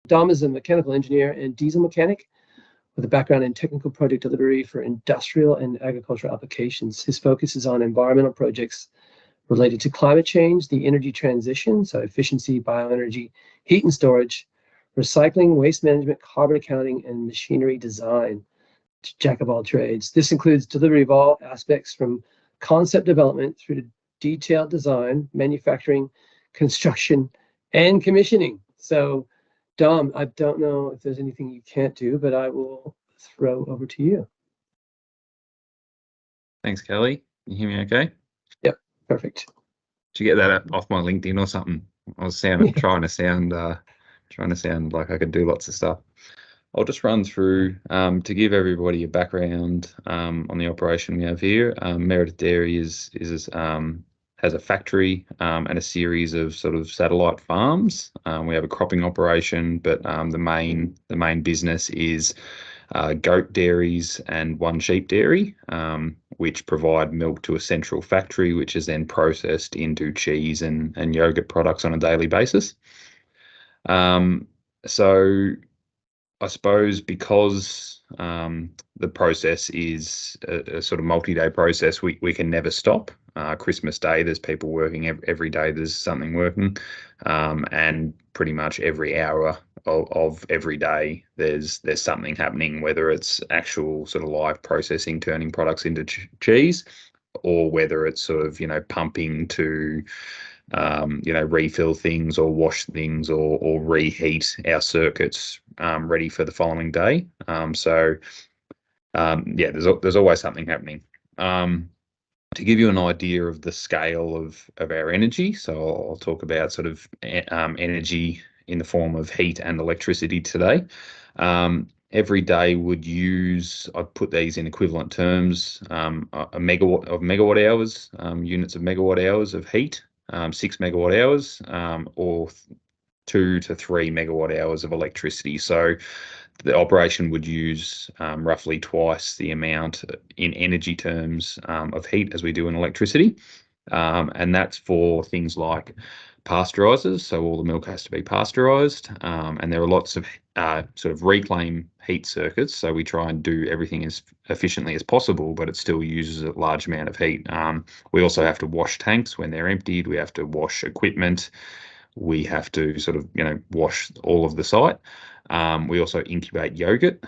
Dom is a mechanical engineer and diesel mechanic with a background in technical project delivery for industrial and agricultural applications. His focus is on environmental projects related to climate change, the energy transition, so efficiency, bioenergy, heat and storage, recycling, waste management, carbon accounting, and machinery design. Jack of all trades. This includes delivery of all aspects from concept development through to detailed design, manufacturing, construction, and commissioning. So, Dom, I don't know if there's anything you can't do, but I will throw over to you. Thanks, Kelly. Can you hear me okay? Yep, perfect. Did you get that off my LinkedIn or something? I was trying to sound like I could do lots of stuff. I'll just run through to give everybody a background on the operation we have here. Meredith Dairy has a factory and a series of sort of satellite farms. We have a cropping operation, but the main business is goat dairies and one sheep dairy, which provide milk to a central factory, which is then processed into cheese and yogurt products on a daily basis. So I suppose because the process is a sort of multi-day process, we can never stop. Christmas Day, there's people working every day. There's something working, and pretty much every hour of every day, there's something happening. Whether it's actual sort of live processing, turning products into cheese, or whether it's sort of pumping to refill things or wash things or reheat our circuits ready for the following day. There's always something happening. To give you an idea of the scale of our energy, so I'll talk about sort of energy in the form of heat and electricity today. Every day would use, I'd put these in equivalent terms, a megawatt of megawatt hours, units of megawatt hours of heat, 6 megawatt hours, or 2 to 3 megawatt hours of electricity. So the operation would use roughly twice the amount in energy terms of heat as we do in electricity. And that's for things like pasteurizers. So all the milk has to be pasteurized. And there are lots of sort of reclaim heat circuits. So we try and do everything as efficiently as possible, but it still uses a large amount of heat. We also have to wash tanks when they're emptied. We have to wash equipment. We have to sort of, wash all of the site. We also incubate yogurt.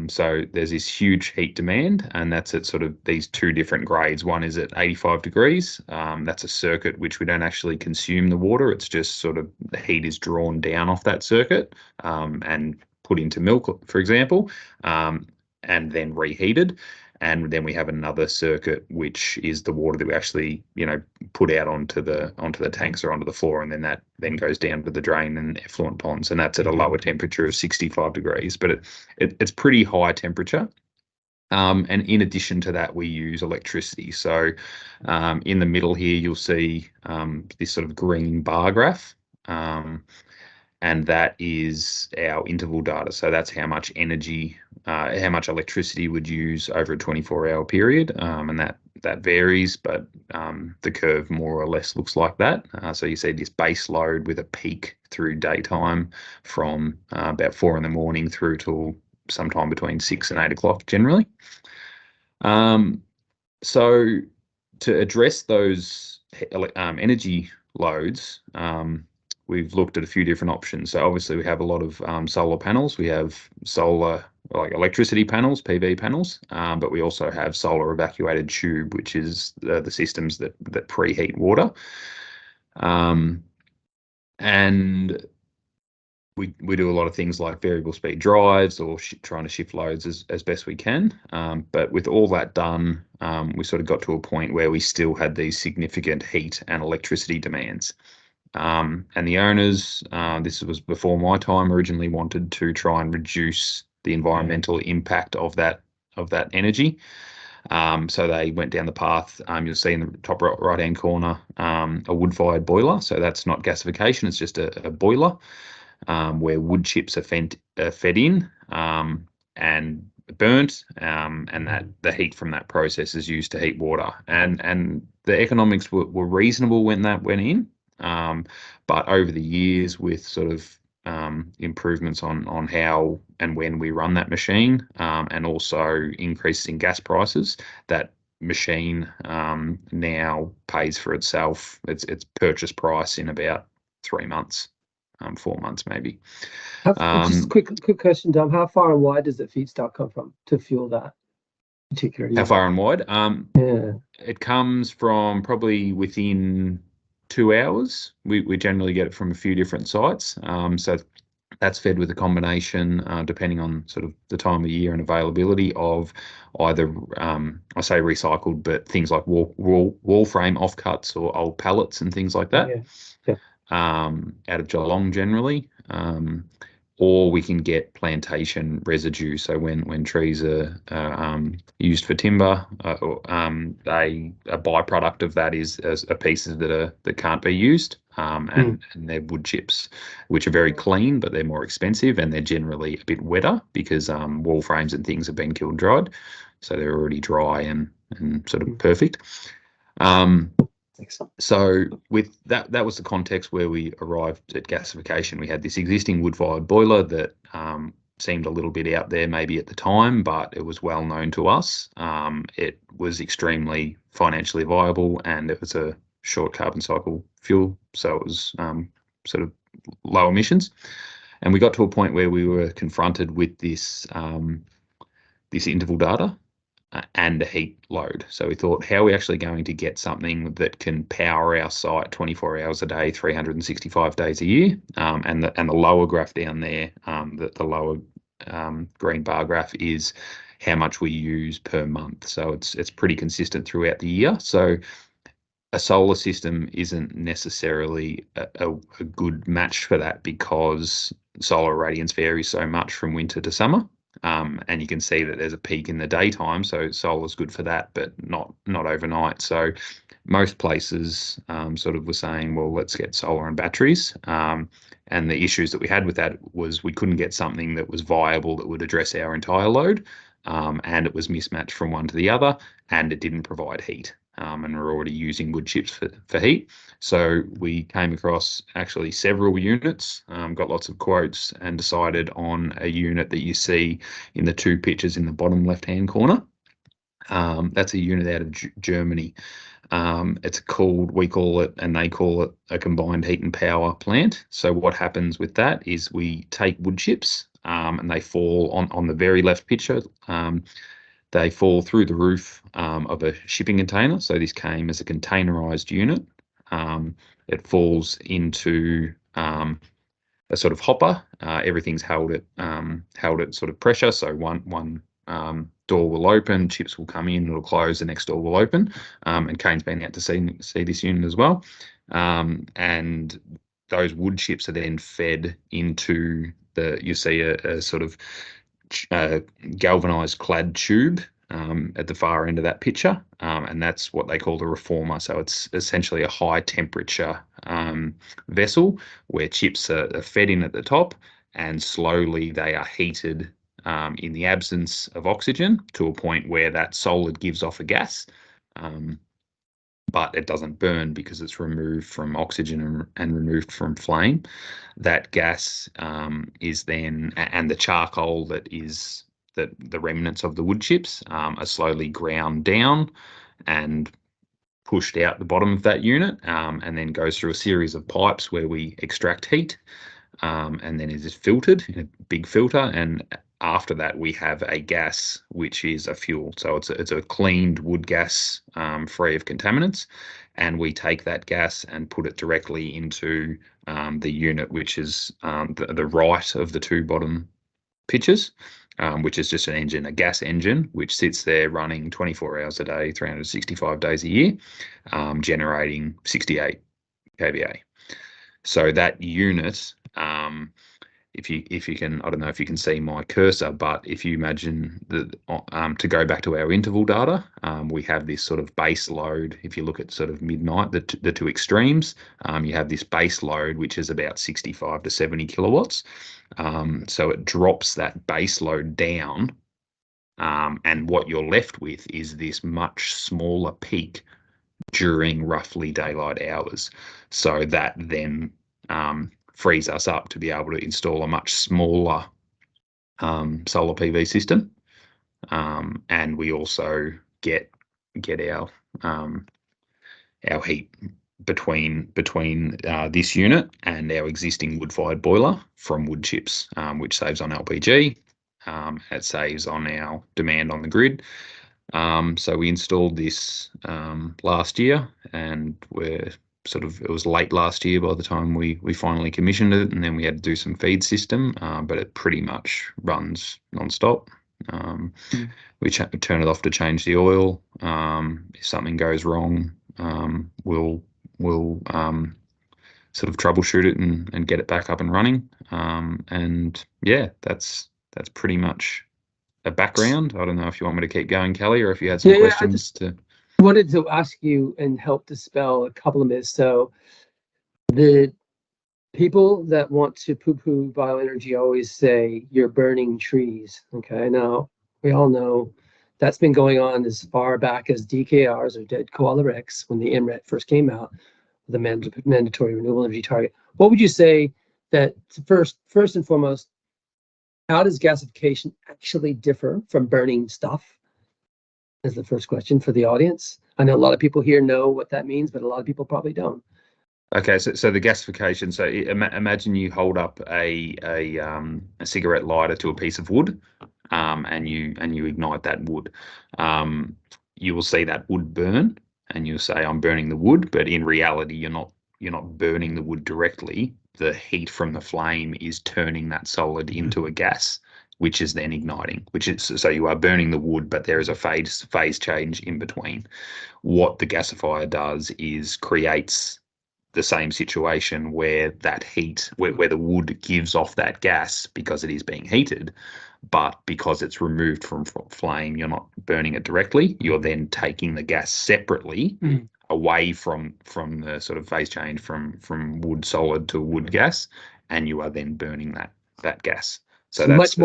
So there's this huge heat demand, and that's at sort of these two different grades. One is at 85 degrees. That's a circuit which we don't actually consume the water. It's just sort of the heat is drawn down off that circuit and put into milk, for example, and then reheated. And then we have another circuit, which is the water that we actually, put out onto the tanks or onto the floor, and then that then goes down to the drain and effluent ponds, and that's at a lower temperature of 65 degrees. But it's pretty high temperature. And in addition to that, we use electricity. So in the middle here, you'll see this sort of green bar graph. And that is our interval data. So that's how much energy, how much electricity would use over a 24-hour period. And that varies, but the curve more or less looks like that. So you see this base load with a peak through daytime from about 4 in the morning through till sometime between 6 and 8 o'clock generally. So to address those energy loads, we've looked at a few different options. So obviously we have a lot of solar panels. We have solar, like electricity panels, PV panels, but we also have solar evacuated tube, which is the systems that preheat water. And we do a lot of things like variable speed drives or trying to shift loads as best we can. But with all that done, we sort of got to a point where we still had these significant heat and electricity demands. And the owners, this was before my time, originally wanted to try and reduce the environmental impact of that energy. So they went down the path. You'll see in the top right-hand corner a wood-fired boiler. So that's not gasification; it's just a boiler where wood chips are fed in and burnt, and that the heat from that process is used to heat water. And the economics were reasonable when that went in. But over the years, with sort of improvements on how and when we run that machine, and also increases in gas prices. That machine now pays for itself, its purchase price, in about 3 months, 4 months maybe. Just quick question, Dom. How far and wide does the feedstock come from to fuel that particular unit? How far and wide? Yeah. It comes from probably within 2 hours. We generally get it from a few different sites. So that's fed with a combination, depending on sort of the time of year and availability, of either, I say recycled, but things like wall frame offcuts or old pallets and things like that. Yeah. Out of Geelong generally. Or we can get plantation residue. So when trees are used for timber, a byproduct of that is pieces that can't be used, and they're wood chips, which are very clean, but they're more expensive, and they're generally a bit wetter because wall frames and things have been kiln dried, so they're already dry and sort of perfect. So with that was the context where we arrived at gasification. We had this existing wood-fired boiler that seemed a little bit out there maybe at the time, but it was well known to us. It was extremely financially viable, and it was a short carbon cycle fuel, so it was sort of low emissions. And we got to a point where we were confronted with this interval data and a heat load. So we thought, how are we actually going to get something that can power our site 24 hours a day, 365 days a year? And the lower graph down there, the lower green bar graph, is how much we use per month. So it's pretty consistent throughout the year. So a solar system isn't necessarily a good match for that, because solar irradiance varies so much from winter to summer. And you can see that there's a peak in the daytime, so solar's good for that, but not overnight. So most places sort of were saying, well, let's get solar and batteries. And the issues that we had with that was we couldn't get something that was viable that would address our entire load, and it was mismatched from one to the other, and it didn't provide heat. And we're already using wood chips for heat. So we came across actually several units, got lots of quotes, and decided on a unit that you see in the two pictures in the bottom left-hand corner. That's a unit out of Germany. It's called, we call it, and they call it, a combined heat and power plant. So what happens with that is we take wood chips, and they fall on the very left picture. They fall through the roof of a shipping container. So this came as a containerized unit. It falls into a sort of hopper. Everything's held at sort of pressure. So one door will open, chips will come in, it'll close, the next door will open. And Kane's been out to see this unit as well. And those wood chips are then fed into you see a sort of galvanized clad tube at the far end of that picture, and that's what they call the reformer. So it's essentially a high temperature vessel where chips are fed in at the top, and slowly they are heated in the absence of oxygen to a point where that solid gives off a gas, but it doesn't burn because it's removed from oxygen and removed from flame. That gas is then, and the charcoal that is the remnants of the wood chips are slowly ground down and pushed out the bottom of that unit, and then goes through a series of pipes where we extract heat, and then it is filtered in a big filter. And after that, we have a gas, which is a fuel. So it's a cleaned wood gas, free of contaminants. And we take that gas and put it directly into the unit, which is the right of the two bottom pictures, which is just an engine, a gas engine, which sits there running 24 hours a day, 365 days a year, generating 68 kVA. So that unit, if you can, I don't know if you can see my cursor, but if you imagine to go back to our interval data, we have this sort of base load. If you look at sort of midnight, the two extremes, you have this base load, which is about 65 to 70 kilowatts. So it drops that base load down, and what you're left with is this much smaller peak during roughly daylight hours. So that then frees us up to be able to install a much smaller solar PV system, and we also get our heat between this unit and our existing wood-fired boiler from wood chips, which saves on LPG. It saves on our demand on the grid. So we installed this last year, and it was late last year by the time we finally commissioned it, and then we had to do some feed system, but it pretty much runs non-stop. We turn it off to change the oil. If something goes wrong, we'll sort of troubleshoot it and get it back up and running. And yeah, that's pretty much a background. I don't know if you want me to keep going, Kelly, or if you had some questions to. I wanted to ask you and help dispel a couple of myths. So the people that want to poo-poo bioenergy always say you're burning trees. Okay, now we all know that's been going on as far back as DKRs, or dead koala recs, when the MRET first came out, the mandatory renewable energy target. What would you say that first and foremost, how does gasification actually differ from burning stuff? Is the first question for the audience. I know a lot of people here know what that means, but a lot of people probably don't. Okay, so the gasification. So imagine you hold up a cigarette lighter to a piece of wood, and you ignite that wood. You will see that wood burn, and you'll say, "I'm burning the wood," but in reality, you're not burning the wood directly. The heat from the flame is turning that solid into a gas, which is then igniting. So you are burning the wood, but there is a phase change in between. What the gasifier does is creates the same situation where that heat, where the wood gives off that gas because it is being heated, but because it's removed from flame, you're not burning it directly. You're then taking the gas separately away from the sort of phase change from wood solid to wood gas, and you are then burning that gas. So that's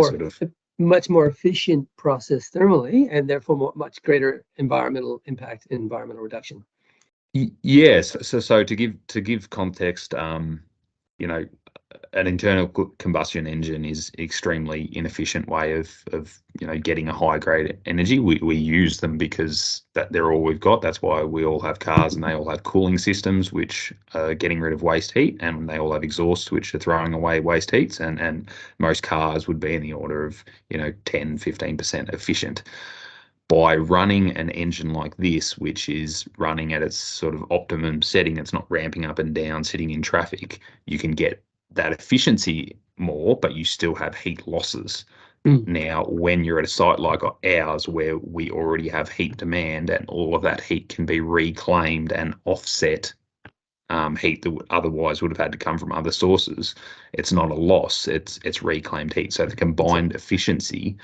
much more efficient process thermally, and therefore much greater environmental impact and environmental reduction. Yes. So to give context, an internal combustion engine is extremely inefficient way of getting a high grade energy. We use them because they're all we've got. That's why we all have cars, and they all have cooling systems which are getting rid of waste heat, and they all have exhausts which are throwing away waste heats, and most cars would be in the order of 10-15% efficient. By running an engine like this, which is running at its sort of optimum setting, it's not ramping up and down, sitting in traffic, you can get that efficiency more, but you still have heat losses. Now, when you're at a site like ours, where we already have heat demand, and all of that heat can be reclaimed and offset heat that otherwise would have had to come from other sources, it's not a loss, it's reclaimed heat. So the combined efficiency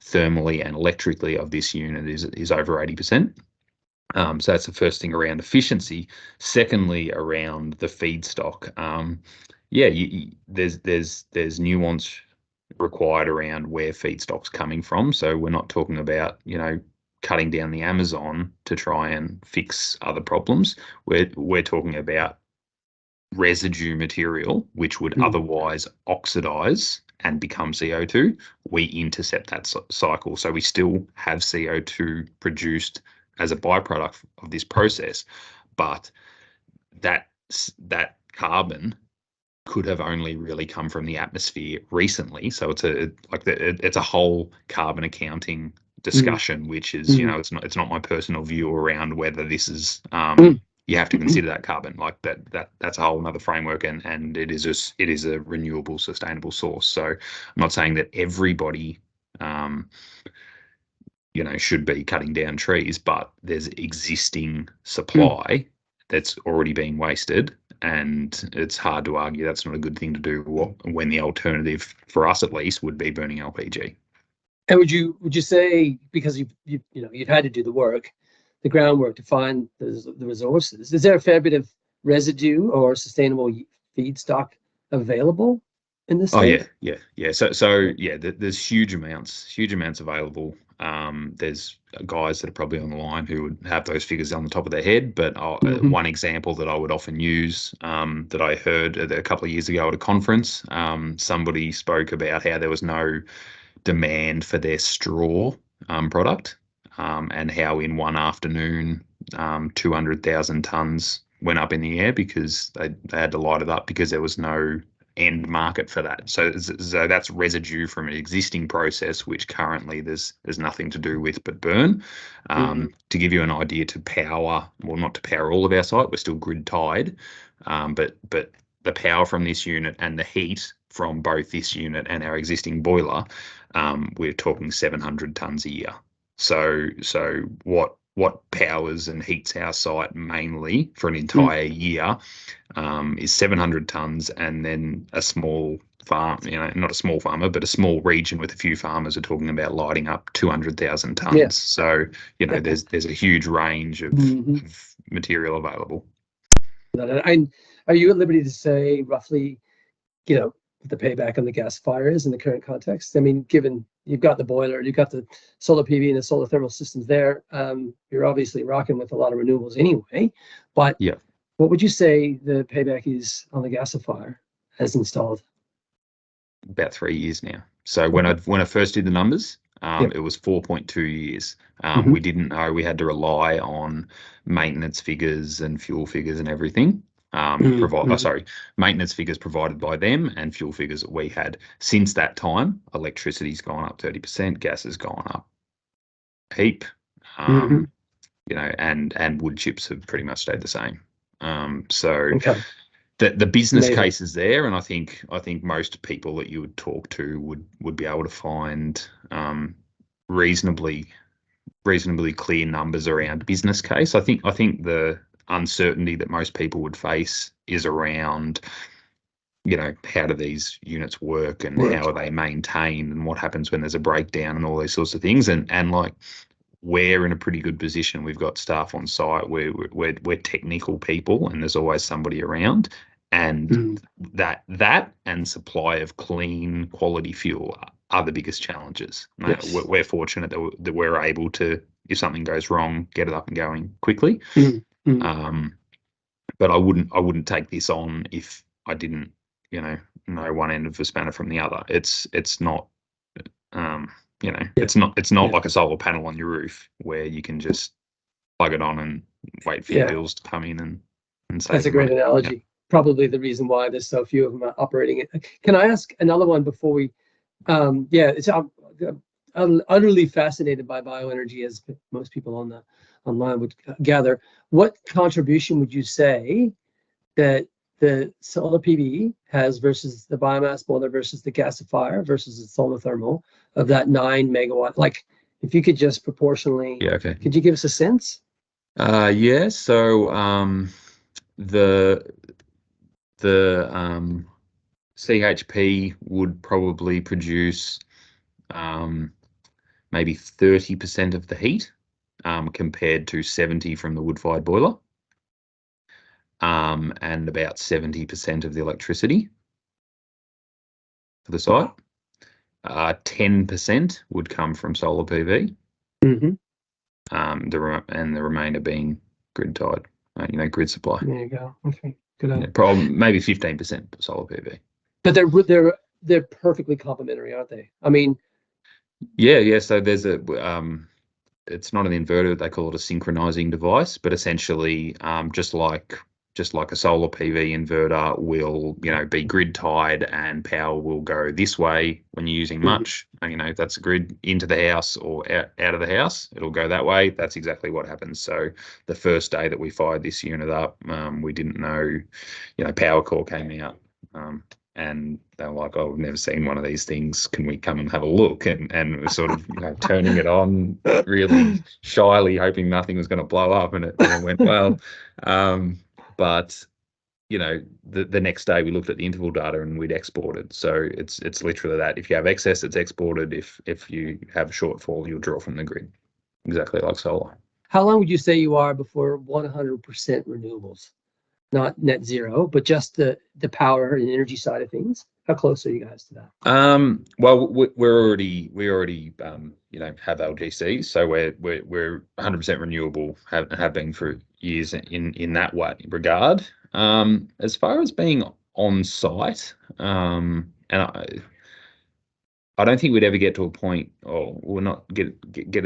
thermally and electrically of this unit is over 80%. So that's the first thing around efficiency. Secondly, around the feedstock, there's nuance required around where feedstock's coming from. So we're not talking about cutting down the Amazon to try and fix other problems. We're talking about residue material which would otherwise oxidize and become CO2. We intercept that cycle, so we still have CO2 produced as a byproduct of this process, but that carbon could have only really come from the atmosphere recently. So it's a whole carbon accounting discussion, which is it's not my personal view around whether this is you have to consider that carbon, like that's a whole another framework, and it is a renewable, sustainable source. So I'm not saying that everybody should be cutting down trees, but there's existing supply that's already being wasted, and it's hard to argue that's not a good thing to do when the alternative, for us at least, would be burning LPG. And would you say, because you've had to do the work, the groundwork to find the resources, is there a fair bit of residue or sustainable feedstock available in this state? Yeah. So there's huge amounts available There's guys that are probably on the line who would have those figures on the top of their head, but one example that I would often use, that I heard a couple of years ago at a conference, somebody spoke about how there was no demand for their straw product, and how in one afternoon 200,000 tons went up in the air because they had to light it up because there was no end market for that. So that's residue from an existing process, which currently there's nothing to do with but burn. To give you an idea, to power, well, not to power all of our site, we're still grid tied, but the power from this unit and the heat from both this unit and our existing boiler, we're talking 700 tons a year. So what powers and heats our site mainly for an entire year is 700 tons, and then a small farm, not a small farmer, but a small region with a few farmers are talking about lighting up 200,000 tons. Yeah. So, there's a huge range of material available. And are you at liberty to say roughly, what the payback on the gasifier is in the current context? I mean, given you've got the boiler, you've got the solar PV and the solar thermal systems there, you're obviously rocking with a lot of renewables anyway, but what would you say the payback is on the gasifier as installed? About 3 years now. So when I first did the numbers, it was 4.2 years. We didn't know, we had to rely on maintenance figures and fuel figures and everything. Maintenance figures provided by them and fuel figures that we had. Since that time, electricity's gone up 30%, gas has gone up a heap, and wood chips have pretty much stayed the same. The business case is there, and I think most people that you would talk to would be able to find reasonably clear numbers around business case. I think the uncertainty that most people would face is around, how do these units work and how are they maintained and what happens when there's a breakdown and all these sorts of things. And like, we're in a pretty good position. We've got staff on site. We're technical people, and there's always somebody around. And that and supply of clean quality fuel are the biggest challenges. Yes. We're fortunate that we're able to, if something goes wrong, get it up and going quickly. But I wouldn't take this on if I didn't, know one end of the spanner from the other. It's not. It's not like a solar panel on your roof where you can just plug it on and wait for your bills to come in and save. That's a great analogy. Yeah. Probably the reason why there's so few of them operating it. Can I ask another one before we? I'm utterly fascinated by bioenergy, as most people online would gather. What contribution would you say that the solar PV has versus the biomass boiler versus the gasifier versus the solar thermal of that 9 megawatt? Like, if you could just proportionally, could you give us a sense? So the CHP would probably produce maybe 30% of the heat, compared to 70 from the wood-fired boiler, and about 70% of the electricity for the site. 10% would come from solar PV, and the remainder being grid tied, grid supply. There you go. Okay, good. Probably maybe 15% solar PV. But they're perfectly complementary, aren't they? I mean, yeah. So there's it's not an inverter; they call it a synchronizing device. But essentially, just like a solar PV inverter will, be grid tied, and power will go this way when you're using much. If that's a grid into the house or out of the house, it'll go that way. That's exactly what happens. So the first day that we fired this unit up, we didn't know, power core came out, and they were like, "Oh, we've never seen one of these things. Can we come and have a look?" And we're sort of, turning it on really shyly, hoping nothing was going to blow up, and it went well. But the next day we looked at the interval data and we'd exported. So it's literally that. If you have excess, it's exported. If you have a shortfall, you'll draw from the grid, exactly like solar. How long would you say you are before 100% renewables? Not net zero, but just the power and energy side of things. How close are you guys to that? Well, we already have LGCs, so we're 100% renewable, have been for years in that regard. As far as being on site, and I don't think we'd ever get to a point, or we'll not get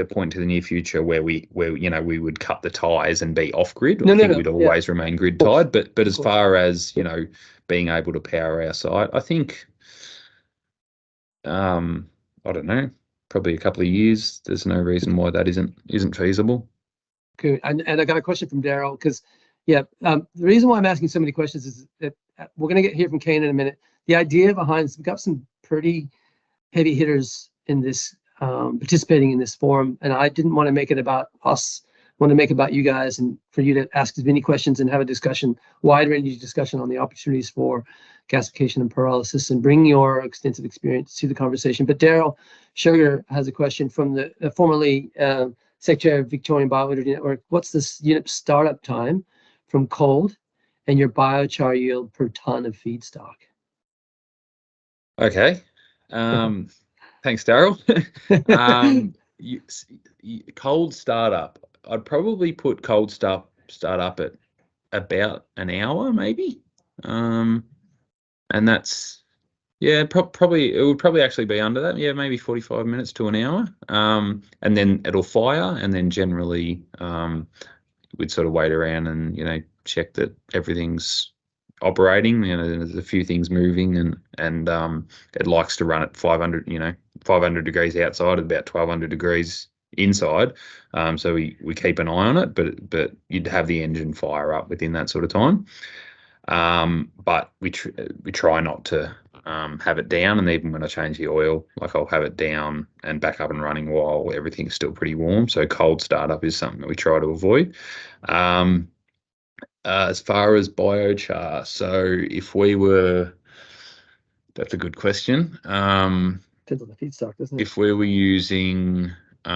a point to the near future where we would cut the ties and be off grid. I think we'd always remain grid tied. But as far as being able to power our site, I think I don't know, probably a couple of years. There's no reason why that isn't feasible. Good. And I got a question from Daryl because the reason why I'm asking so many questions is that we're going to hear from Kane in a minute. The idea behind we've got some pretty heavy hitters in this participating in this forum, and I didn't want to make it about us. I want to make it about you guys and for you to ask as many questions and have a discussion, wide-ranging discussion on the opportunities for gasification and pyrolysis, and bring your extensive experience to the conversation. But Daryl Sugar has a question from the formerly Secretary of Victorian Bioenergy Network. What's this unit startup time from cold and your biochar yield per ton of feedstock? Okay. Thanks, Daryl. Cold startup. I'd probably put cold startup at about an hour, maybe. And that's probably it would probably actually be under that. Yeah, maybe 45 minutes to an hour. And then it'll fire, and then generally we'd sort of wait around and check that everything's operating. There's a few things moving, and it likes to run at 500 degrees outside, at about 1200 degrees inside. So we keep an eye on it, but you'd have the engine fire up within that sort of time. But we try not to have it down, and even when I change the oil, I'll have it down and back up and running while everything's still pretty warm. So cold startup is something that we try to avoid. As far as biochar, so that's a good question. Depends on the feedstock, doesn't it? If we were using, say,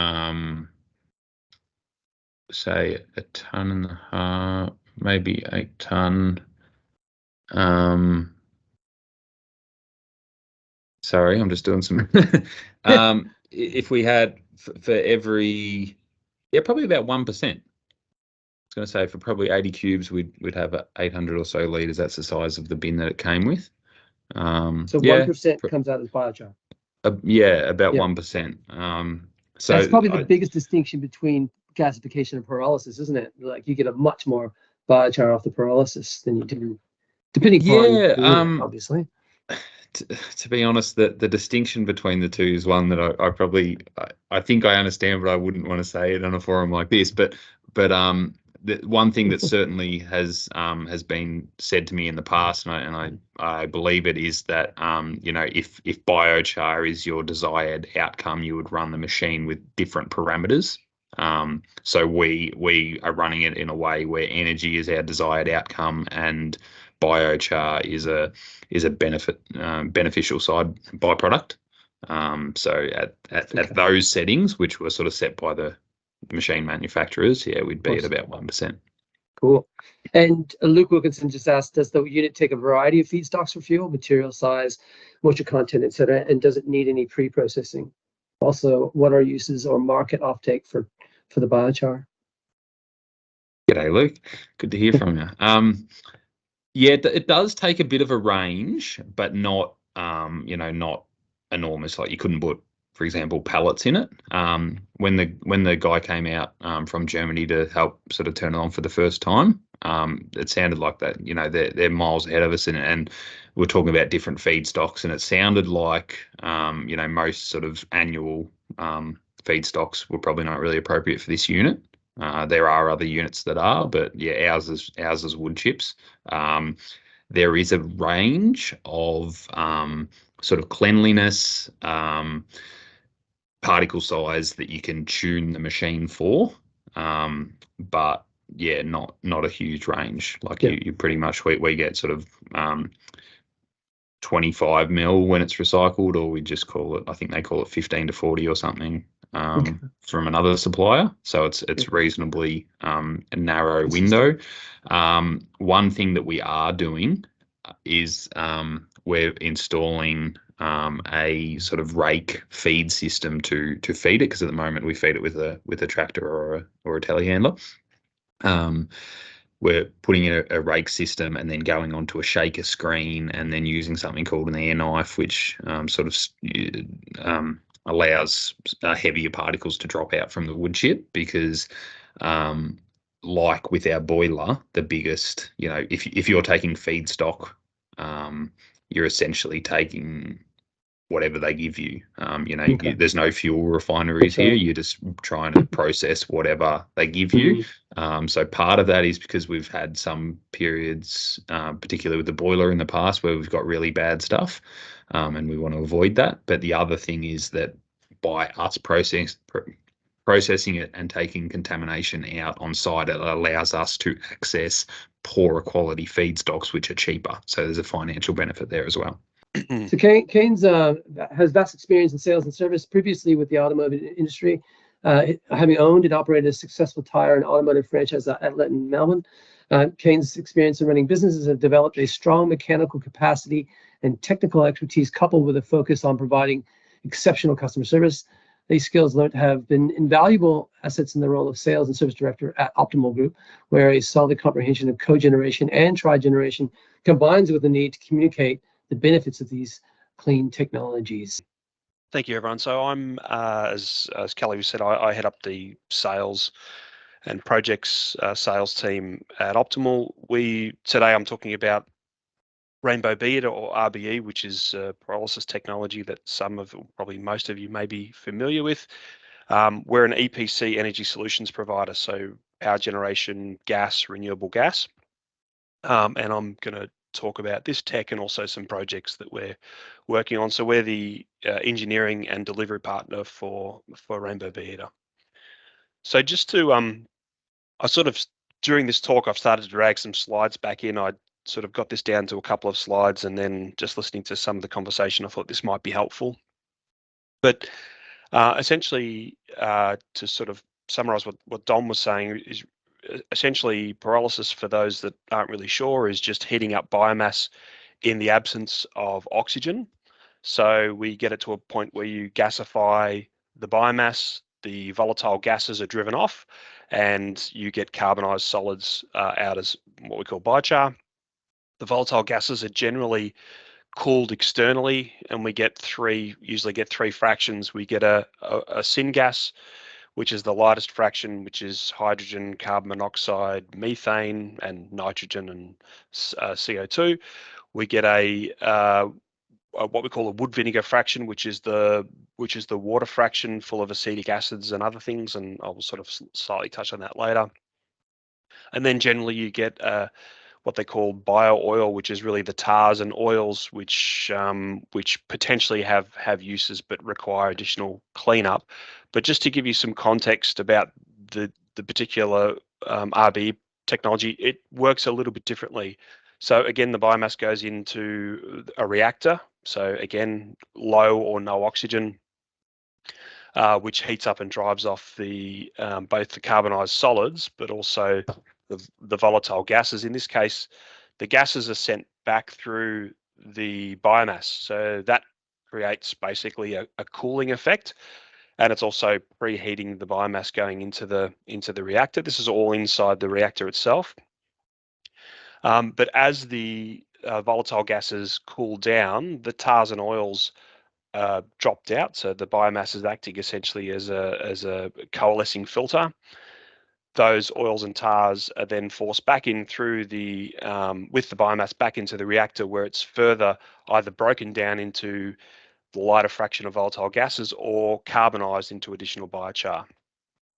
1.5 tons, maybe 8 ton. Sorry, I'm just doing some. If we had for every, probably about 1%. Going to say for probably 80 cubes, we'd have 800 or so litres. That's the size of the bin that it came with. So 1% comes out as biochar. About 1%. So that's probably the biggest distinction between gasification and pyrolysis, isn't it? Like you get a much more biochar off the pyrolysis than you do, depending on obviously. To be honest, the distinction between the two is one that I think I understand, but I wouldn't want to say it on a forum like this. But the one thing that certainly has been said to me in the past, and I believe it, is that if biochar is your desired outcome, you would run the machine with different parameters. So we are running it in a way where energy is our desired outcome, and biochar is a beneficial side byproduct. So at those settings, which were sort of set by the machine manufacturers, we'd be at about 1%. Cool. And Luke Wilkinson just asked, does the unit take a variety of feedstocks for fuel, material size, moisture content, etc., and does it need any pre-processing? Also, what are uses or market offtake for the biochar? G'day, Luke. Good to hear from you. It does take a bit of a range, but not not enormous. Like you couldn't put, for example, pallets in it. When the guy came out from Germany to help sort of turn it on for the first time, it sounded like that. They're miles ahead of us, and we're talking about different feedstocks, and it sounded like most sort of annual feedstocks were probably not really appropriate for this unit. There are other units that are, but ours is wood chips. There is a range of sort of cleanliness, particle size that you can tune the machine for, but not a huge range. Like you pretty much we get sort of 25 mil when it's recycled, or we just call it, I think they call it 15 to 40 or something. From another supplier, so it's reasonably a narrow window. One thing that we are doing is we're installing a sort of rake feed system to feed it, because at the moment we feed it with a tractor or a telehandler. We're putting in a rake system and then going onto a shaker screen and then using something called an air knife, which sort of allows heavier particles to drop out from the wood chip, because like with our boiler, the biggest, if you're taking feedstock, you're essentially taking whatever they give you. Okay. There's no fuel refineries here. You're just trying to process whatever they give you. So part of that is because we've had some periods, particularly with the boiler in the past, where we've got really bad stuff, and we want to avoid that. But the other thing is that by us processing it and taking contamination out on site, it allows us to access poorer quality feedstocks, which are cheaper. So there's a financial benefit there as well. So Kane's has vast experience in sales and service, previously with the automotive industry, having owned and operated a successful tire and automotive franchise outlet in Melbourne. Kane's experience in running businesses have developed a strong mechanical capacity and technical expertise, coupled with a focus on providing exceptional customer service. These skills learned have been invaluable assets in the role of sales and service director at Optimal Group, where a solid comprehension of cogeneration and trigeneration combines with the need to communicate the benefits of these clean technologies. Thank you, everyone. So I'm, as Kelly said, I head up the sales and projects sales team at Optimal. Today I'm talking about Rainbow Beta, or RBE, which is pyrolysis technology that probably most of you may be familiar with. We're an EPC energy solutions provider, so power generation, gas, renewable gas. And I'm going to talk about this tech and also some projects that we're working on. So we're the engineering and delivery partner for Rainbow Beta. So just to, I sort of, during this talk, I've started to drag some slides back in. I sort of got this down to a couple of slides, and then just listening to some of the conversation, I thought this might be helpful. But essentially, to sort of summarize what Dom was saying, is essentially pyrolysis, for those that aren't really sure, is just heating up biomass in the absence of oxygen. So we get it to a point where you gasify the biomass, the volatile gases are driven off, and you get carbonized solids out as what we call biochar. The volatile gases are generally cooled externally, and we usually get three fractions. We get a syngas, which is the lightest fraction, which is hydrogen, carbon monoxide, methane, and nitrogen and CO2. We get what we call a wood vinegar fraction, which is the water fraction full of acetic acids and other things, and I'll sort of slightly touch on that later. And then generally you get what they call bio oil, which is really the tars and oils which potentially have uses but require additional cleanup. But just to give you some context about the particular RB technology, it works a little bit differently. So again, the biomass goes into a reactor. So again, low or no oxygen, which heats up and drives off both the carbonized solids, but also the volatile gases. In this case, the gases are sent back through the biomass. So that creates basically a cooling effect, and it's also preheating the biomass going into the reactor. This is all inside the reactor itself. But as the volatile gases cool down, the tars and oils dropped out. So the biomass is acting essentially as a coalescing filter. Those oils and tars are then forced back in through with the biomass back into the reactor, where it's further either broken down into the lighter fraction of volatile gases or carbonized into additional biochar.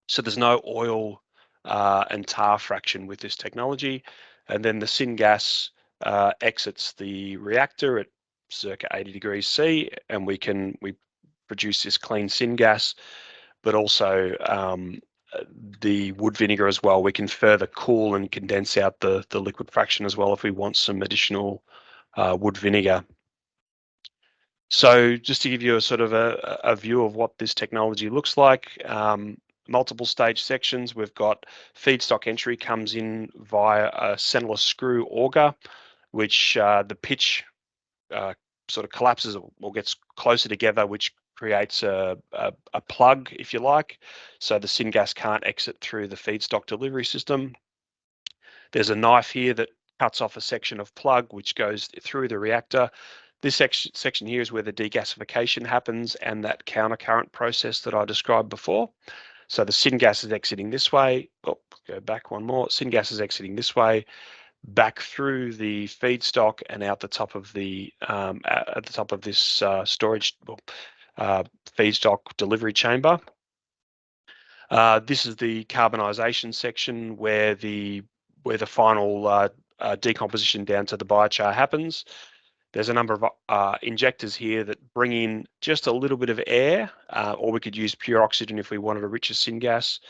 So there's no oil and tar fraction with this technology. And then the syngas exits the reactor at circa 80 degrees C, and we produce this clean syngas, but also the wood vinegar as well. We can further cool and condense out the liquid fraction as well if we want some additional wood vinegar. So just to give you a sort of a view of what this technology looks like, multiple stage sections. We've got feedstock entry comes in via a centerless screw auger, which the pitch sort of collapses or gets closer together, which creates a plug, if you like. So the syngas can't exit through the feedstock delivery system. There's a knife here that cuts off a section of plug, which goes through the reactor. This section here is where the degasification happens and that countercurrent process that I described before. So the syngas is exiting this way. Oh, go back one more. Syngas is exiting this way, back through the feedstock and out the top of the at the top of this storage feedstock delivery chamber. This is the carbonization section where the final decomposition down to the biochar happens. There's a number of injectors here that bring in just a little bit of air, or we could use pure oxygen if we wanted a richer syngas.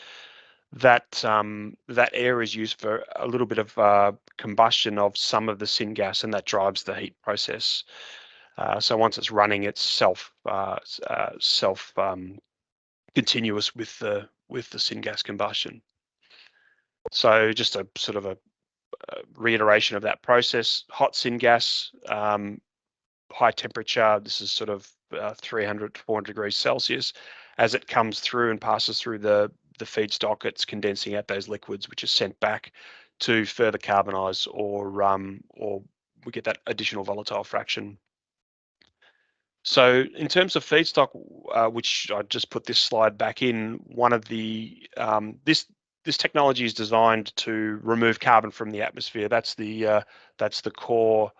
That air is used for a little bit of combustion of some of the syngas, and that drives the heat process. So once it's running, it's self continuous with the syngas combustion. So just a sort of a reiteration of that process. Hot syngas, high temperature. This is sort of 300 to 400 degrees Celsius. As it comes through and passes through the feedstock, it's condensing out those liquids, which is sent back to further carbonize, or we get that additional volatile fraction. So in terms of feedstock, which I just put this slide back in, one of the this technology is designed to remove carbon from the atmosphere. That's the core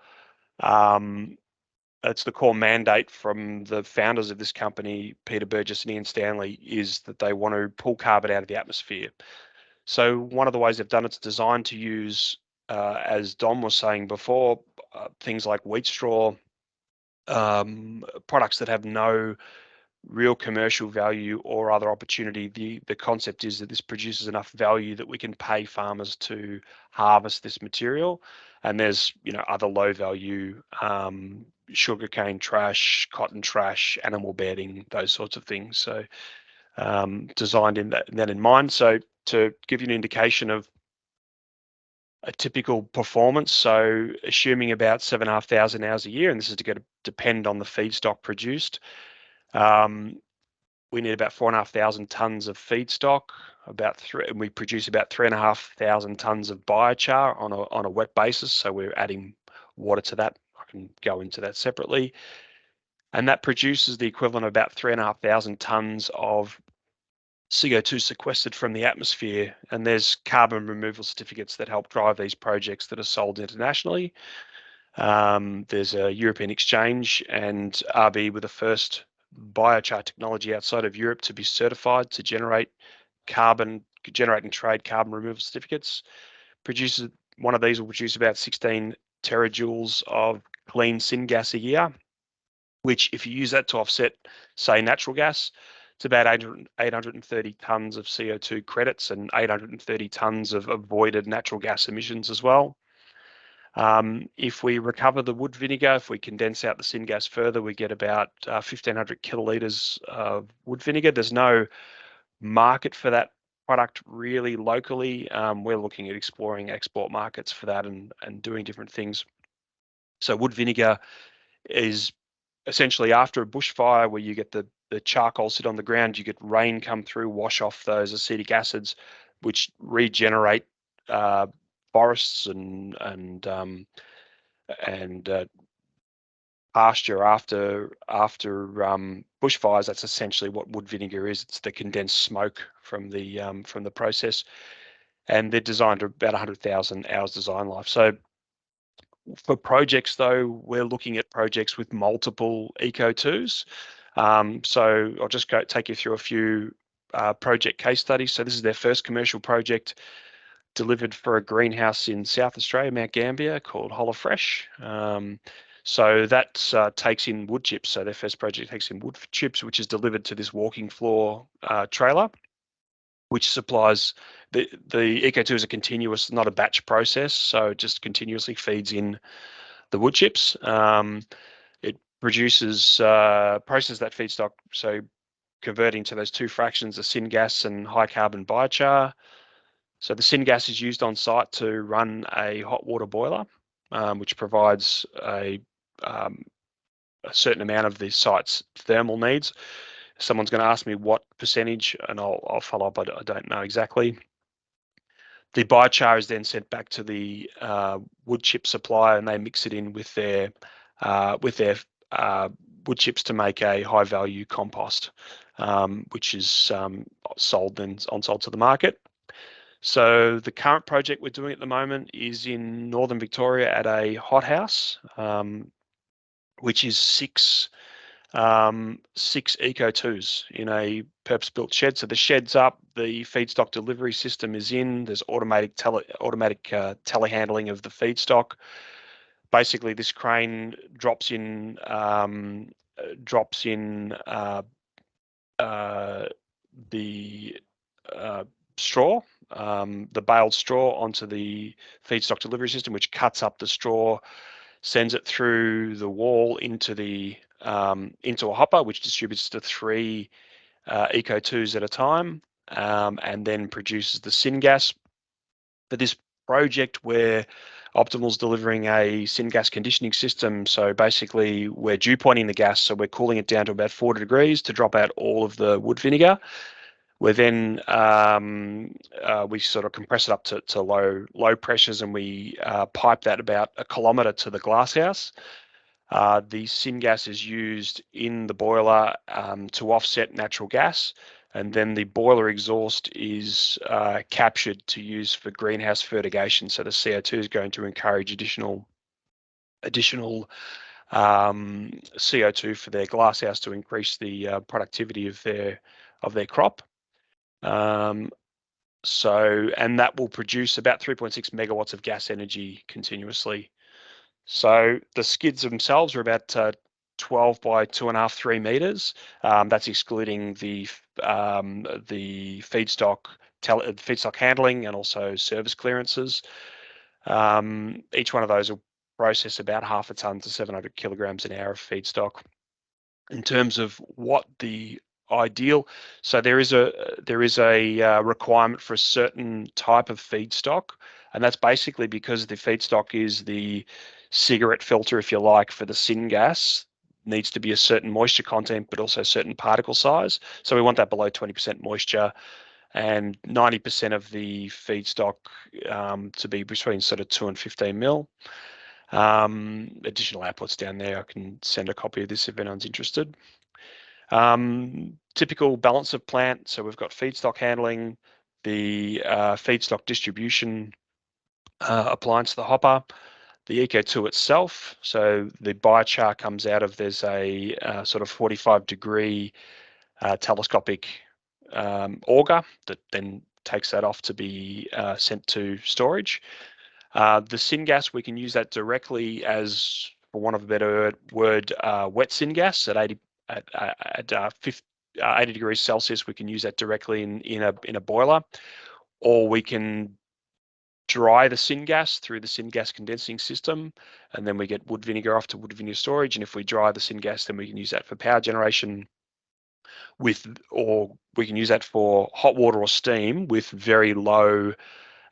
mandate from the founders of this company, Peter Burgess and Ian Stanley, is that they want to pull carbon out of the atmosphere. So one of the ways they've done it's designed to use, as Dom was saying before, things like wheat straw, products that have no real commercial value or other opportunity. The concept is that this produces enough value that we can pay farmers to harvest this material. And there's other low value sugarcane trash, cotton trash, animal bedding, those sorts of things. So designed in that in mind. So to give you an indication of a typical performance, so assuming about 7,500 hours a year, and this is to depend on the feedstock produced. We need about 4,500 tons of feedstock, and we produce about 3,500 tons of biochar on a wet basis. So we're adding water to that. I can go into that separately, and that produces the equivalent of about 3,500 tons of CO2 sequestered from the atmosphere. And there's carbon removal certificates that help drive these projects that are sold internationally. There's a European exchange, and RB were the first biochar technology outside of Europe to be certified to generate and trade carbon removal certificates. One of these will produce about 16 terajoules of clean syngas a year, which if you use that to offset, say, natural gas, it's about 830 tons of CO2 credits and 830 tons of avoided natural gas emissions as well. If we recover the wood vinegar, if we condense out the syngas further, we get about 1,500 kilolitres of wood vinegar. There's no market for that product really locally. We're looking at exploring export markets for that and doing different things. So wood vinegar is essentially after a bushfire where you get the charcoal sit on the ground, you get rain come through, wash off those acetic acids, which regenerate forests and pasture after bushfires. That's essentially what wood vinegar is. It's the condensed smoke from the process, and they're designed to about 100,000 hours design life. So for projects, though, we're looking at projects with multiple Eco2s. So I'll just take you through a few project case studies. So this is their first commercial project delivered for a greenhouse in South Australia, Mount Gambier, called HoloFresh. So that takes in wood chips. So their first project takes in wood chips, which is delivered to this walking floor trailer, which supplies the Eco2 is a continuous, not a batch process. So it just continuously feeds in the wood chips. It processes that feedstock, so converting to those two fractions of syngas and high carbon biochar. So the syngas is used on site to run a hot water boiler, which provides a a certain amount of the site's thermal needs. Someone's going to ask me what percentage, and I'll follow up. I don't know exactly. The biochar is then sent back to the wood chip supplier, and they mix it in with their wood chips to make a high value compost, which is sold to the market. So the current project we're doing at the moment is in Northern Victoria at a hothouse, which is six Eco2s in a purpose-built shed. So the shed's up, the feedstock delivery system is in. There's automatic telehandling of the feedstock. Basically, this crane drops in the straw, the baled straw, onto the feedstock delivery system, which cuts up the straw, sends it through the wall into a hopper, which distributes to 3 Eco2s at a time, and then produces the syngas. For this project, where Optimal's delivering a syngas conditioning system, so basically we're dew pointing the gas, so we're cooling it down to about 40 degrees to drop out all of the wood vinegar. We're then we sort of compress it up to low pressures, and we pipe that about 1 kilometre to the glasshouse. The syngas is used in the boiler to offset natural gas, and then the boiler exhaust is captured to use for greenhouse fertigation. So the CO2 is going to encourage additional CO2 for their glasshouse to increase the productivity of their crop. And that will produce about 3.6 megawatts of gas energy continuously. So the skids themselves are about 12 by 2.5, 3 meters. That's excluding the feedstock handling and also service clearances. Each one of those will process about 0.5 ton to 700 kilograms an hour of feedstock. In terms of what the ideal, so there is a requirement for a certain type of feedstock, and that's basically because the feedstock is the cigarette filter, if you like, for the syngas. Needs to be a certain moisture content, but also a certain particle size. So we want that below 20% moisture, and 90% of the feedstock to be between sort of 2 and 15 mil. Additional outputs down there. I can send a copy of this if anyone's interested. Typical balance of plant. So we've got feedstock handling, the feedstock distribution appliance to the hopper, the Eco2 itself. So the biochar comes out of, there's a sort of 45-degree telescopic auger that then takes that off to be sent to storage. The syngas, we can use that directly as, for want of a better word, wet syngas at 80 degrees Celsius. We can use that directly in a boiler, or we can dry the syngas through the syngas condensing system, and then we get wood vinegar off to wood vinegar storage. And if we dry the syngas, then we can use that for power generation or we can use that for hot water or steam with very low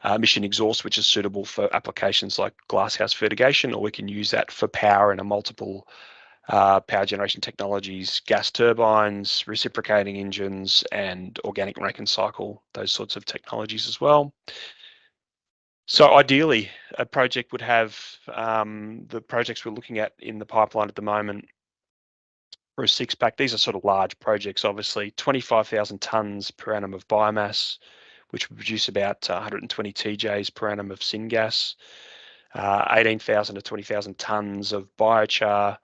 emission exhaust, which is suitable for applications like glasshouse fertigation, or we can use that for power in a multiple power generation technologies, gas turbines, reciprocating engines, and organic rank and cycle, those sorts of technologies as well. So ideally, a project would have the projects we're looking at in the pipeline at the moment for a 6-pack. These are sort of large projects, obviously. 25,000 tonnes per annum of biomass, which would produce about 120 TJs per annum of syngas, 18,000 to 20,000 tonnes of biochar,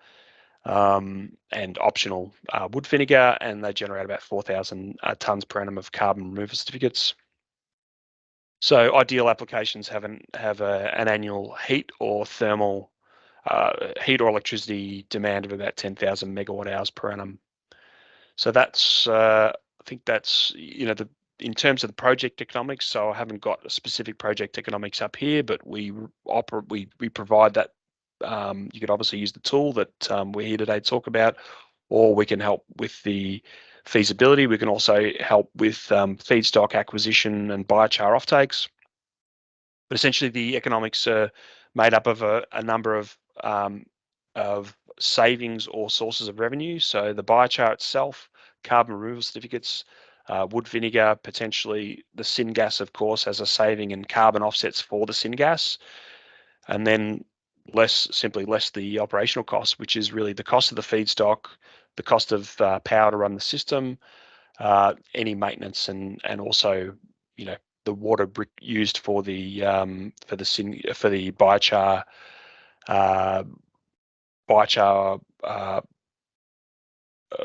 and optional wood vinegar, and they generate about 4,000 tonnes per annum of carbon removal certificates. So ideal applications have an annual heat or thermal heat or electricity demand of about 10,000 megawatt hours per annum. So that's I think that's, you know, in terms of the project economics. So I haven't got a specific project economics up here, but we provide that. You could obviously use the tool that we're here today to talk about, or we can help with the feasibility. We can also help with feedstock acquisition and biochar offtakes. But essentially, the economics are made up of a number of savings or sources of revenue. So the biochar itself, carbon removal certificates, wood vinegar, potentially the syngas, of course, as a saving, and carbon offsets for the syngas. And then simply less the operational cost, which is really the cost of the feedstock, the cost of power to run the system, any maintenance, and also, you know, the water used for the biochar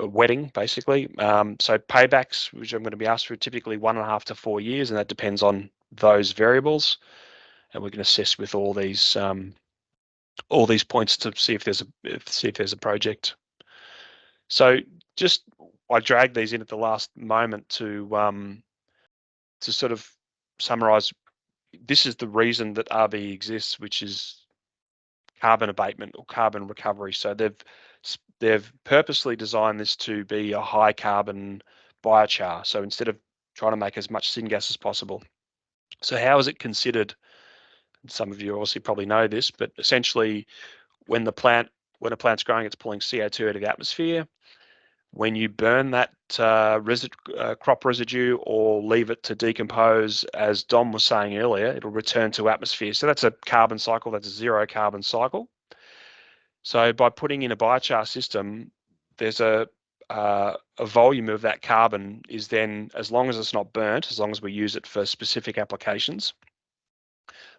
wetting, basically. So paybacks, which I'm going to be asked for, typically 1.5 to 4 years, and that depends on those variables. And we can assess with all these points to see if there's a project. So just I dragged these in at the last moment to sort of summarize. This is the reason that RB exists, which is carbon abatement or carbon recovery. So they've purposely designed this to be a high carbon biochar. So instead of trying to make as much syngas as possible. So how is it considered? Some of you obviously probably know this, but essentially when a plant's growing, it's pulling CO2 out of the atmosphere. When you burn that crop residue or leave it to decompose, as Dom was saying earlier, it'll return to atmosphere. So that's a carbon cycle. That's a zero carbon cycle. So by putting in a biochar system, there's a volume of that carbon is then, as long as it's not burnt, as long as we use it for specific applications,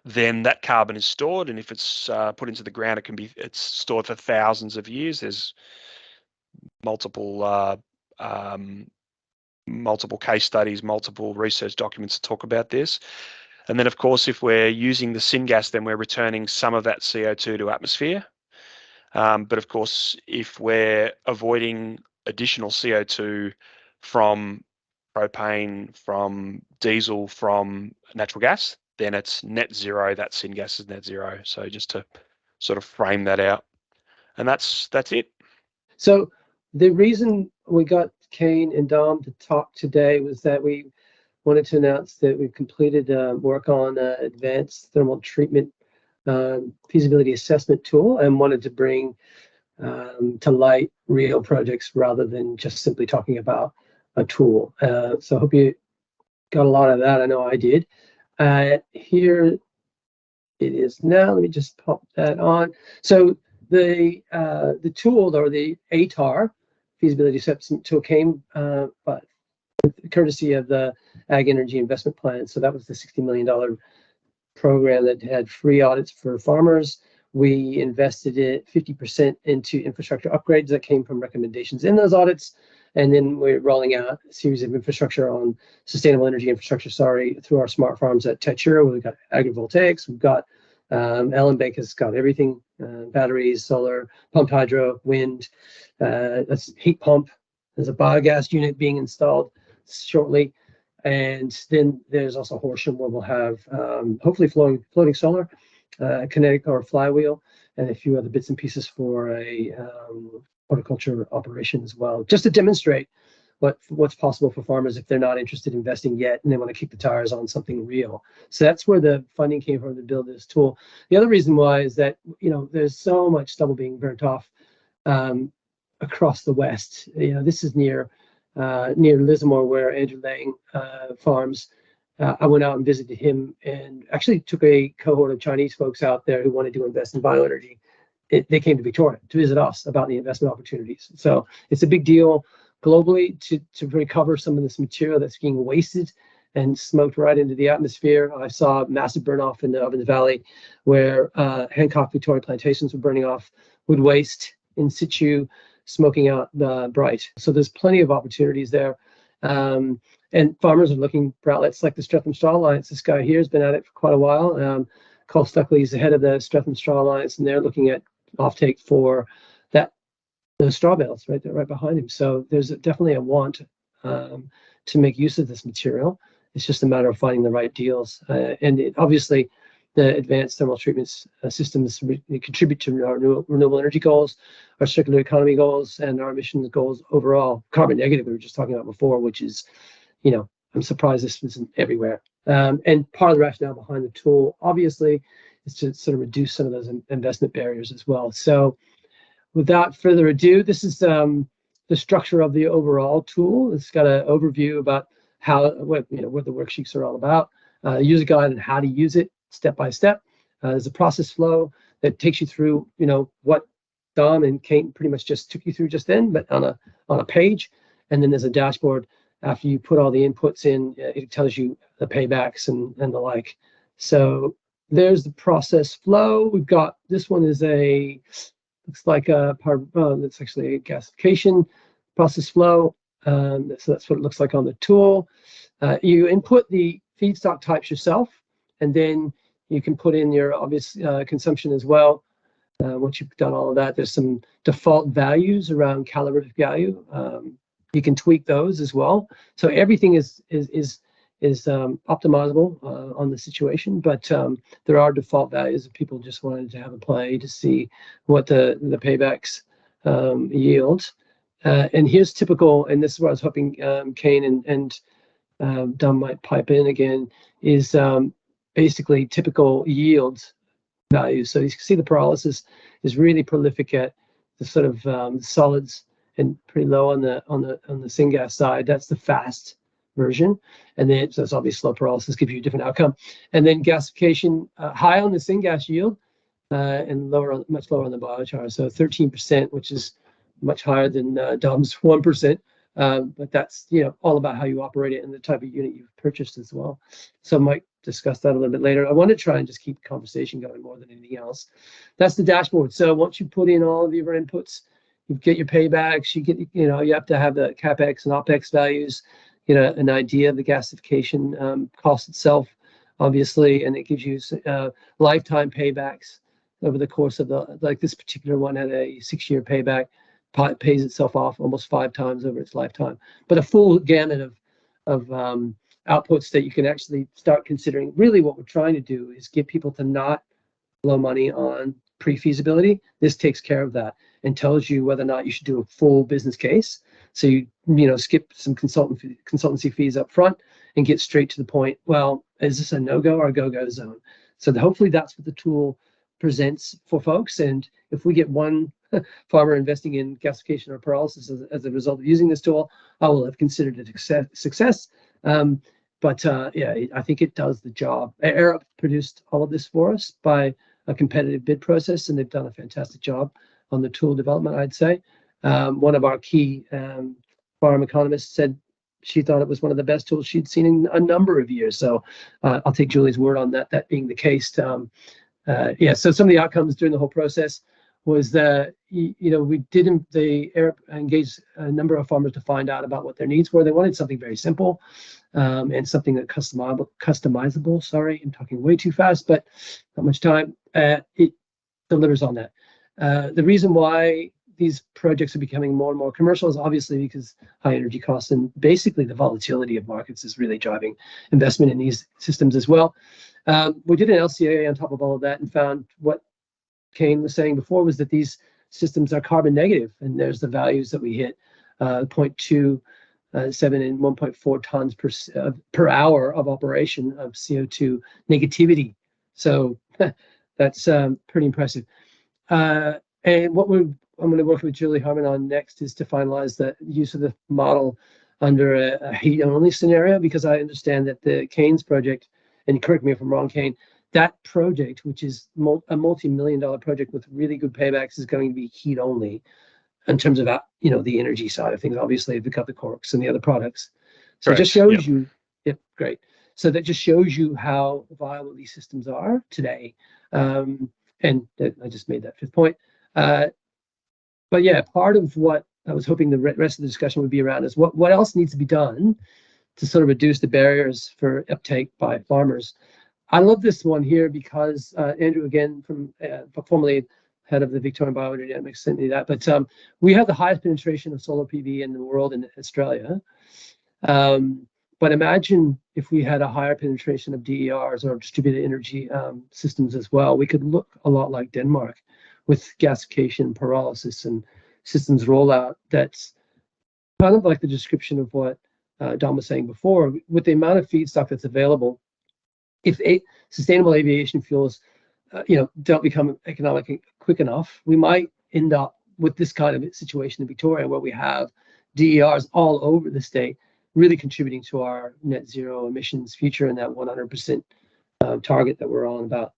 then that carbon is stored. And if it's put into the ground, it's stored for thousands of years. There's multiple case studies, multiple research documents to talk about this. And then, of course, if we're using the syngas, then we're returning some of that CO2 to atmosphere. But of course, if we're avoiding additional CO2 from propane, from diesel, from natural gas, then it's net zero. That syngas is net zero. So just to sort of frame that out. And that's it. So the reason we got Kane and Dom to talk today was that we wanted to announce that we've completed work on advanced thermal treatment feasibility assessment tool, and wanted to bring to light real projects rather than just simply talking about a tool. So I hope you got a lot of that. I know I did. Here it is now. Let me just pop that on. So the tool, or the ATAR feasibility assessment tool, came but courtesy of the Ag Energy Investment Plan. So that was the $60 million program that had free audits for farmers. We invested 50% into infrastructure upgrades that came from recommendations in those audits. And then we're rolling out a series of infrastructure on sustainable energy infrastructure, through our smart farms at Techura. We've got agrivoltaics. We've got Ellen Bank has got everything, batteries, solar, pumped hydro, wind, that's heat pump. There's a biogas unit being installed shortly. And then there's also Horsham, where we'll have hopefully floating solar, kinetic or flywheel, and a few other bits and pieces for a horticulture operation as well, just to demonstrate what's possible for farmers if they're not interested in investing yet and they want to kick the tires on something real. So that's where the funding came from to build this tool. The other reason why is that, you know, there's so much stubble being burnt off across the West. You know, this is near Lismore, where Andrew Lang farms. I went out and visited him, and actually took a cohort of Chinese folks out there who wanted to invest in bioenergy. They came to Victoria to visit us about the investment opportunities. So it's a big deal globally to recover some of this material that's being wasted and smoked right into the atmosphere. I saw massive burn off in the Ovens Valley, where Hancock Victoria plantations were burning off wood waste in situ, smoking out the bright. So there's plenty of opportunities there. And farmers are looking for outlets like the Stratham Straw Alliance. This guy here has been at it for quite a while. Cole Stuckley is the head of the Stratham Straw Alliance, and they're looking at offtake for those straw bales right behind him. So there's definitely a want to make use of this material. It's just a matter of finding the right deals. And obviously, the advanced thermal treatment systems contribute to our renewable energy goals, our circular economy goals, and our emissions goals overall. Carbon negative, we were just talking about before, which is, you know, I'm surprised this isn't everywhere. And part of the rationale behind the tool, obviously, is to sort of reduce some of those investment barriers as well. So without further ado, this is the structure of the overall tool. It's got an overview about what the worksheets are all about, user guide and how to use it step by step. There's a process flow that takes you through, what Dom and Kate pretty much just took you through just then, but on a page. And then there's a dashboard. After you put all the inputs in, it tells you the paybacks and the like. So there's the process flow. We've got, this one is looks like it's actually a gasification process flow. So that's what it looks like on the tool. You input the feedstock types yourself, and then you can put in your obvious consumption as well. Once you've done all of that, there's some default values around calorific value. You can tweak those as well. So everything is optimizable on the situation, but there are default values if people just wanted to have a play to see what the paybacks yield. And here's typical, and this is what I was hoping Kane and Dom might pipe in again, is basically typical yields values. So you can see the pyrolysis is really prolific at the sort of solids and pretty low on the syngas side. That's the fast version, and then so it's obviously slow pyrolysis gives you a different outcome. And then gasification, high on the syngas yield and much lower on the biochar. So 13%, which is much higher than Dom's 1%. But that's all about how you operate it and the type of unit you've purchased as well. So I might discuss that a little bit later. I want to try and just keep the conversation going more than anything else. That's the dashboard. So once you put in all of your inputs, you get your paybacks. You get you have to have the capex and opex values. An idea of the gasification cost itself, obviously, and it gives you lifetime paybacks over the course of like this particular one had a 6-year payback. Pays itself off almost 5 times over its lifetime, but a full gamut of outputs that you can actually start considering. Really what we're trying to do is get people to not blow money on pre-feasibility. This takes care of that and tells you whether or not you should do a full business case. So you skip some consultancy fees up front and get straight to the point. Well, is this a no-go or a go-go zone? So hopefully that's what the tool presents for folks. And if we get one farmer investing in gasification or pyrolysis as a result of using this tool, I will have considered it a success. But I think it does the job. Arup produced all of this for us by a competitive bid process, and they've done a fantastic job on the tool development, I'd say. One of our key farm economists said she thought it was one of the best tools she'd seen in a number of years. So I'll take Julie's word on that being the case. So some of the outcomes during the whole process was that Arup engaged a number of farmers to find out about what their needs were. They wanted something very simple and something that customizable. Sorry, I'm talking way too fast, but not much time. It delivers on that. The reason why these projects are becoming more and more commercial is obviously because high energy costs and basically the volatility of markets is really driving investment in these systems as well. We did an LCA on top of all of that and found what Kane was saying before was that these systems are carbon negative, and there's the values that we hit, 0.27 and 1.4 tons per hour of operation of CO2 negativity. So that's pretty impressive. And what I'm going to work with Julie Harmon on next is to finalize the use of the model under a heat-only scenario, because I understand that the Kane's project, and correct me if I'm wrong, Kane, that project, which is a multi-million-dollar project with really good paybacks, is going to be heat-only in terms of the energy side of things. Obviously, they've got the corks and the other products. So Correct. It just shows you. Yep, great. So that just shows you how viable these systems are today. And I just made that 5th point. But yeah, part of what I was hoping the rest of the discussion would be around is what else needs to be done to sort of reduce the barriers for uptake by farmers. I love this one here because Andrew, again, from formerly head of the Victorian Bioenergetics, sent me that. But we have the highest penetration of solar PV in the world in Australia. But imagine if we had a higher penetration of DERs or distributed energy systems as well. We could look a lot like Denmark with gasification, pyrolysis, and systems rollout. That's kind of like the description of what Dom was saying before. With the amount of feedstock that's available, if sustainable aviation fuels, don't become economic quick enough, we might end up with this kind of situation in Victoria, where we have DERs all over the state, really contributing to our net zero emissions future and that 100% target that we're on about.